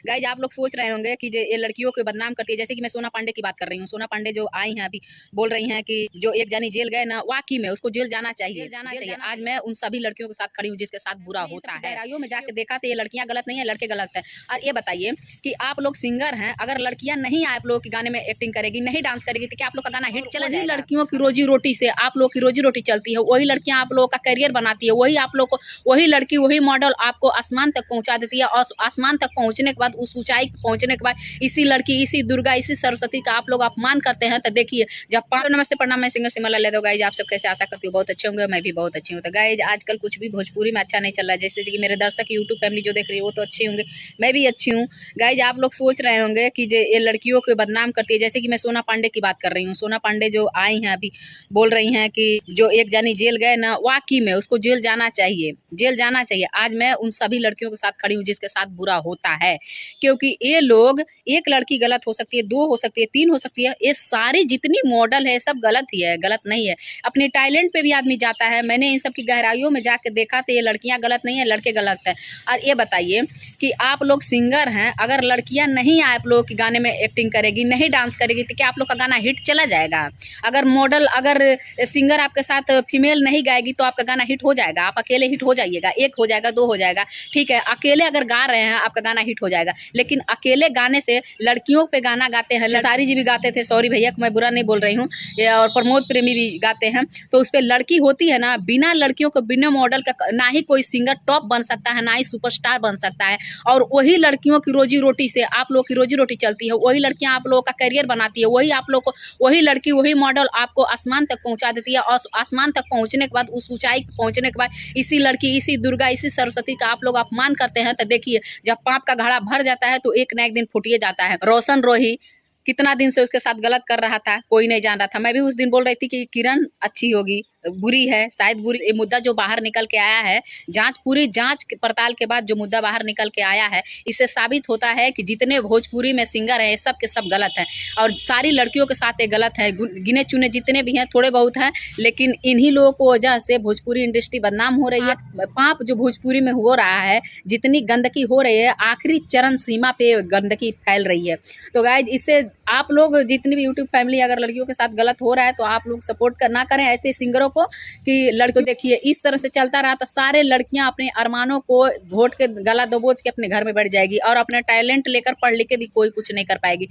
Guys आप लोग सोच रहे होंगे कि ये लड़कियों को बदनाम करती है, जैसे कि मैं सोना पांडे की बात कर रही हूँ। सोना पांडे जो आई हैं अभी बोल रही हैं कि जो एक जानी जेल गए ना, वाकई में उसको जेल जाना चाहिए, आज मैं उन सभी लड़कियों के साथ खड़ी हूँ जिसके साथ बुरा होता है। गहराइयों में जाके देखा तो ये लड़कियां गलत नहीं है, लड़के गलत है। और ये बताइए कि आप लोग सिंगर हैं, अगर लड़कियां नहीं आप लोगों के गाने में एक्टिंग करेगी, नहीं डांस करेगी, तो क्या आप लोग का गाना हिट चला जाएगा? लड़कियों की रोजी रोटी से आप लोग की रोजी रोटी चलती है, वही लड़कियां आप लोगों का करियर बनाती है, वही आप लोग को, वही लड़की वही मॉडल आपको आसमान तक पहुंचा देती है। और आसमान तक पहुंचने के बाद, उस ऊंचाई पहुंचने के बाद इसी लड़की, इसी दुर्गा, इसी सरस्वती का आप लोग अपमान करते हैं। तो देखिए जब नमस्ते प्रणाम, मैं सिंगर सिमला ले दो। गाइज आप सब कैसे, आशा करती हूँ बहुत अच्छे होंगे, मैं भी बहुत अच्छी हूँ। तो गाइज आजकल कुछ भी भोजपुरी में अच्छा नहीं चल रहा है, जैसे कि मेरे दर्शक यूट्यूब फैमिली जो देख रही है वो तो अच्छे होंगे, मैं भी अच्छी हूँ। गाइज आप लोग सोच रहे होंगे कि ये लड़कियों को बदनाम करती है, जैसे कि मैं सोना पांडे की बात कर रही हूँ। सोना पांडे जो आई हैं अभी बोल रही हैं कि जो एक जानी जेल गए ना, वाकई में उसको जेल जाना चाहिए, जेल जाना चाहिए। आज मैं उन सभी लड़कियों के साथ खड़ी हूँ जिसके साथ बुरा होता है, क्योंकि ये लोग, एक लड़की गलत हो सकती है, दो हो सकती है, तीन हो सकती है, ये सारी जितनी मॉडल है सब गलत ही है, गलत नहीं है। अपने टैलेंट पे भी आदमी जाता है। मैंने इन सब की गहराइयों में जाके देखा तो ये लड़कियां गलत नहीं है, लड़के गलत है। और ये बताइए कि आप लोग सिंगर हैं, अगर लड़कियां नहीं आप लोगों के गाने में एक्टिंग करेगी, नहीं डांस करेगी, तो क्या आप लोग का गाना हिट चला जाएगा? अगर मॉडल, अगर सिंगर आपके साथ फीमेल नहीं गाएगी तो आपका गाना हिट हो जाएगा? आप अकेले हिट हो जाइएगा, एक हो जाएगा, दो हो जाएगा, ठीक है, अकेले अगर गा रहे हैं आपका गाना हिट हो जाएगा। लेकिन अकेले गाने से, लड़कियों पे गाना गाते हैं, सारी जी भी गाते थे, सॉरी भैया मैं बुरा नहीं बोल रही हूँ, और प्रमोद प्रेमी भी गाते हैं, तो उस पर लड़की होती है ना, बिना लड़कियों को, बिना मॉडल का ना ही कोई सिंगर टॉप बन सकता है, ना ही सुपरस्टार बन सकता है। और वही लड़कियों की रोजी रोटी से आप लोग की रोजी रोटी चलती है, वही लड़कियां आप लोगों का करियर बनाती है, वही आप लोग को, वही लड़की वही मॉडल आपको आसमान तक पहुंचा देती है। और आसमान तक पहुंचने के बाद, उस ऊंचाई पहुंचने के बाद इसी लड़की, इसी दुर्गा, इसी सरस्वती का आप लोग अपमान करते हैं। तो देखिए जब पाप का घड़ा भर जाता है तो एक ना एक दिन फूटिए जाता है। रोशन रोही कितना दिन से उसके साथ गलत कर रहा था, कोई नहीं जान रहा था। मैं भी उस दिन बोल रही थी कि किरण अच्छी होगी, बुरी है, शायद बुरी। ये मुद्दा जो बाहर निकल के आया है, पूरी जांच पड़ताल के बाद जो मुद्दा बाहर निकल के आया है, इससे साबित होता है कि जितने भोजपुरी में सिंगर हैं सब के सब गलत हैं, और सारी लड़कियों के साथ ये गलत है। गिने चुने जितने भी हैं, थोड़े बहुत हैं, लेकिन इन्हीं लोगों को वजह से भोजपुरी इंडस्ट्री बदनाम हो रही है। पाप जो भोजपुरी में हो रहा है, जितनी गंदगी हो रही है, आखिरी चरम सीमा पे गंदगी फैल रही है। तो गाइज इससे आप लोग जितनी भी यूट्यूब फैमिली, अगर लड़कियों के साथ गलत हो रहा है तो आप लोग सपोर्ट करना करें ऐसे सिंगरों को कि लड़कों, देखिए इस तरह से चलता रहा तो सारे लड़कियां अपने अरमानों को वोट के गला दबोच के अपने घर में बैठ जाएगी, और अपना टैलेंट लेकर पढ़ लिख के भी कोई कुछ नहीं कर पाएगी।